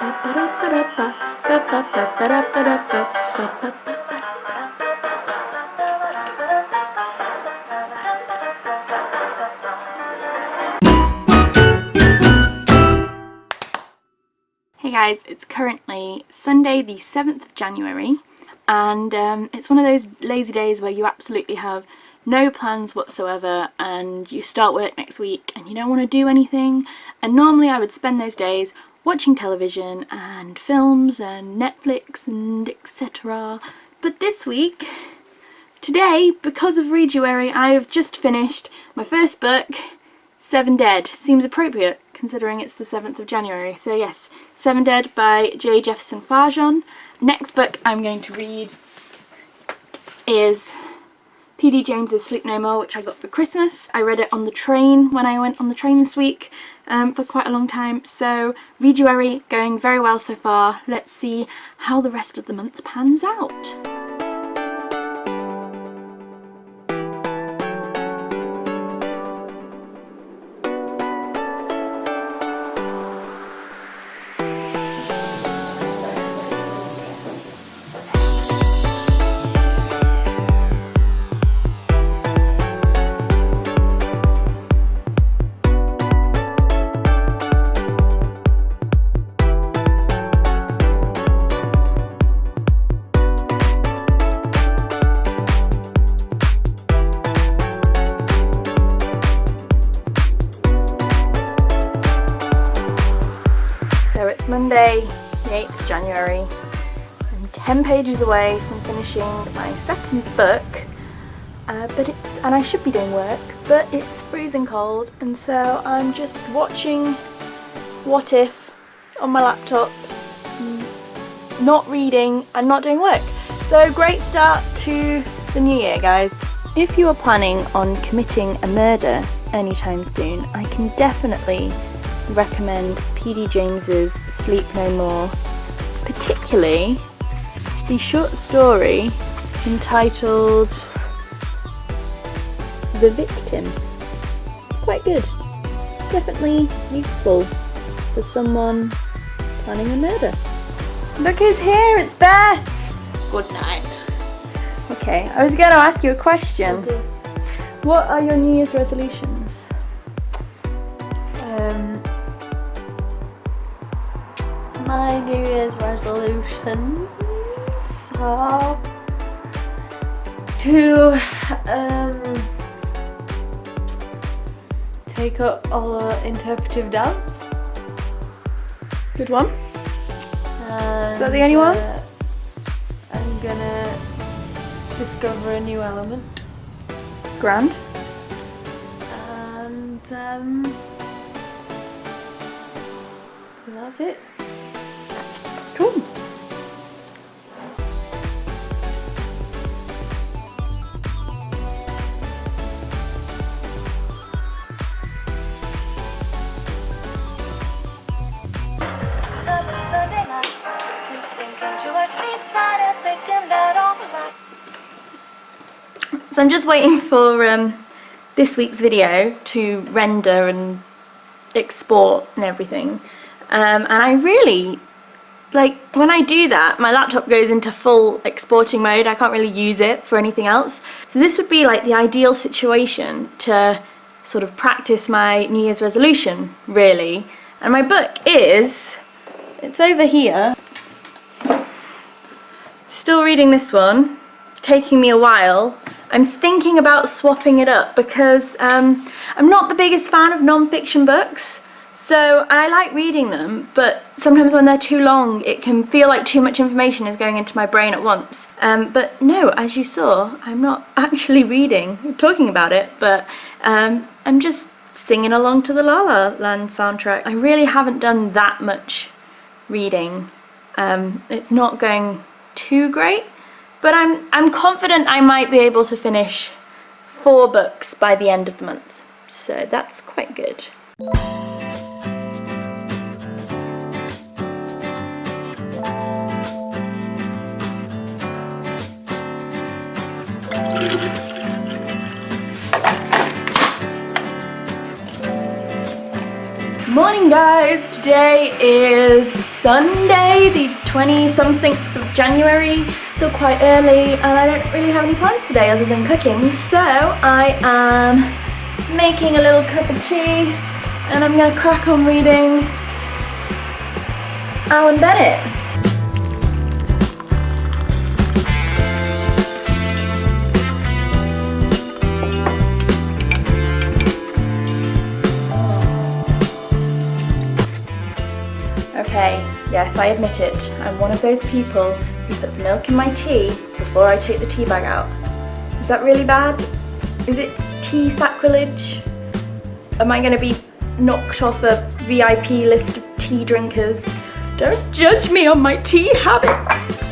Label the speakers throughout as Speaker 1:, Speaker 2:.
Speaker 1: Hey guys, it's currently Sunday the 7th of January and it's one of those lazy days where you absolutely have no plans whatsoever and you start work next week and you don't want to do anything, and normally I would spend those days watching television and films and Netflix and etc. But this week, today, because of Readuary, I have just finished my first book, 7 Dead. Seems appropriate considering it's the 7th of January. So yes, 7 Dead by Jefferson Farjeon. Next book I'm going to read is P.D. James's Sleep No More, which I got for Christmas. I read it on the train when I went on the train this week for quite a long time. So Readuary going very well so far. Let's see how the rest of the month pans out. So it's Monday, the 8th of January. I'm 10 pages away from finishing my second book, and I should be doing work, but it's freezing cold, and so I'm just watching What If on my laptop, not reading and not doing work. So great start to the new year, guys. If you are planning on committing a murder anytime soon, I can definitely recommend P.D. James's Sleep No More, particularly the short story entitled The Victim. Quite good. Definitely useful for someone planning a murder. Look who's here, it's Bear! Good night. Okay, I was going to ask you a question. Okay. What are your New Year's resolutions?
Speaker 2: My New Year's resolutions are to take up all interpretive dance.
Speaker 1: Good one. Is that the only one?
Speaker 2: I'm gonna discover a new element.
Speaker 1: Grand.
Speaker 2: And that's it.
Speaker 1: Cool. So I'm just waiting for this week's video to render and export and everything, and I really like when I do that, my laptop goes into full exporting mode. I can't really use it for anything else. So this would be like the ideal situation to sort of practice my New Year's resolution, really. And my book it's over here. Still reading this one. It's taking me a while. I'm thinking about swapping it up because I'm not the biggest fan of non-fiction books. So I like reading them, but sometimes when they're too long, it can feel like too much information is going into my brain at once. But no, as you saw, I'm not actually reading. I'm talking about it, but I'm just singing along to the La La Land soundtrack. I really haven't done that much reading. It's not going too great, but I'm confident I might be able to finish 4 books by the end of the month. So that's quite good. Morning guys! Today is Sunday, the 20-something of January. Still quite early, and I don't really have any plans today other than cooking. So I am making a little cup of tea, and I'm gonna crack on reading Alan Bennett. Okay, yes, I admit it. I'm one of those people who puts milk in my tea before I take the tea bag out. Is that really bad? Is it tea sacrilege? Am I going to be knocked off a VIP list of tea drinkers? Don't judge me on my tea habits.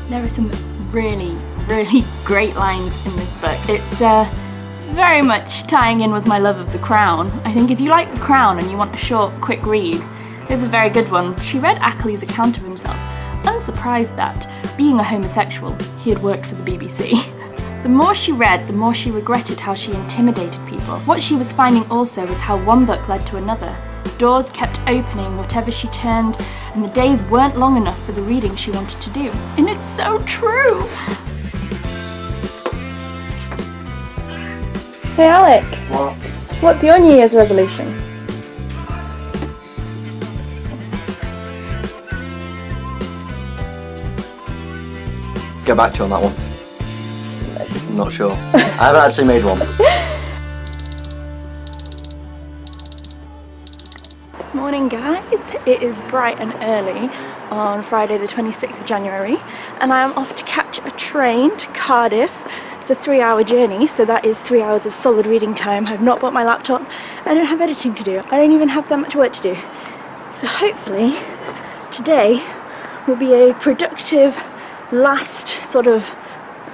Speaker 1: There are some really great lines in this book. It's very much tying in with my love of The Crown. I think if you like The Crown and you want a short, quick read, here's a very good one. She read Ackley's account of himself, unsurprised that, being a homosexual, he had worked for the BBC. The more she read, the more she regretted how she intimidated people. What she was finding also was how one book led to another. Doors kept opening whatever she turned, and the days weren't long enough for the reading she wanted to do. And it's so true! Hey Alec.
Speaker 3: What?
Speaker 1: What's your New Year's resolution?
Speaker 3: Get back to you on that one. I'm not sure. I haven't actually made one.
Speaker 1: Morning guys, it is bright and early on Friday the 26th of January, and I am off to catch a train to Cardiff. It's a 3-hour journey, so that is 3 hours of solid reading time. I've not bought my laptop, I don't have editing to do, I don't even have that much work to do. So hopefully today will be a productive last sort of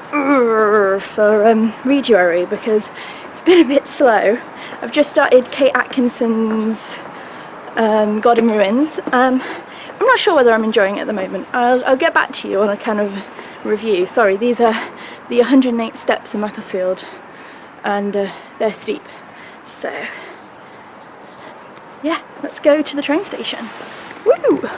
Speaker 1: for Readuary, because it's been a bit slow. I've just started Kate Atkinson's God in Ruins. I'm not sure whether I'm enjoying it at the moment. I'll get back to you on a kind of review. Sorry, these are the 108 steps in Macclesfield, and they're steep. So yeah, let's go to the train station. Woo!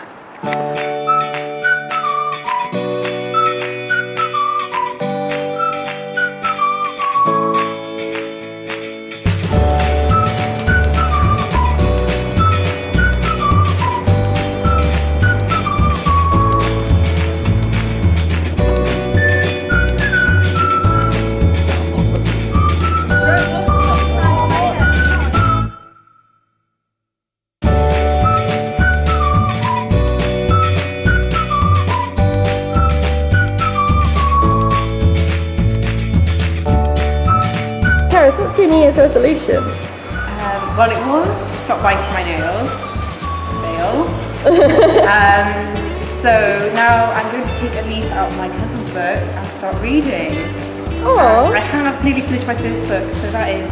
Speaker 1: What's your New Year's resolution?
Speaker 4: Well, it was to stop biting my nails. Fail. So now I'm going to take a leaf out of my cousin's book and start reading.
Speaker 1: Oh.
Speaker 4: I have nearly finished my first book, so that is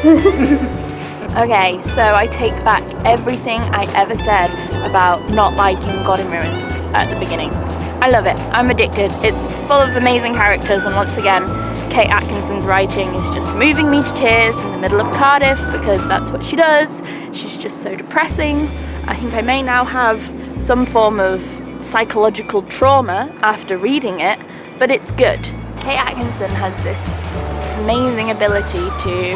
Speaker 4: it.
Speaker 1: Okay, so I take back everything I ever said about not liking God in Ruins at the beginning. I love it. I'm addicted. It's full of amazing characters, and once again, Kate Atkinson's writing is just moving me to tears in the middle of Cardiff, because that's what she does. She's just so depressing. I think I may now have some form of psychological trauma after reading it, but it's good. Kate Atkinson has this amazing ability to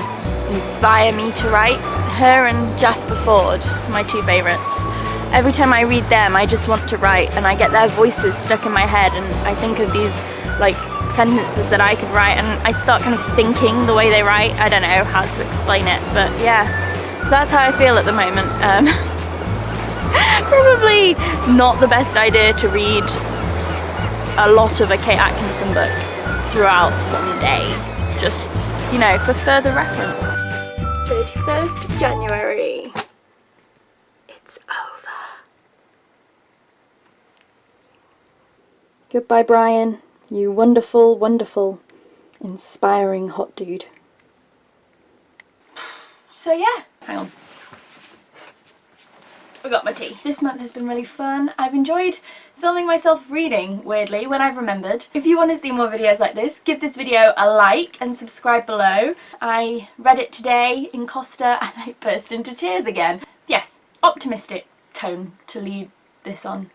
Speaker 1: inspire me to write. Her and Jasper Ford, my two favourites. Every time I read them, I just want to write, and I get their voices stuck in my head, and I think of these like sentences that I could write, and I start kind of thinking the way they write. I don't know how to explain it, but yeah, so that's how I feel at the moment. Probably not the best idea to read a lot of a Kate Atkinson book throughout one day, just, you know, for further reference. 31st of January. It's over. Goodbye, Brian. You wonderful, wonderful, inspiring hot dude. So yeah, hang on. Forgot my tea. This month has been really fun. I've enjoyed filming myself reading, weirdly, when I've remembered. If you want to see more videos like this, give this video a like and subscribe below. I read it today in Costa and I burst into tears again. Yes, optimistic tone to leave this on.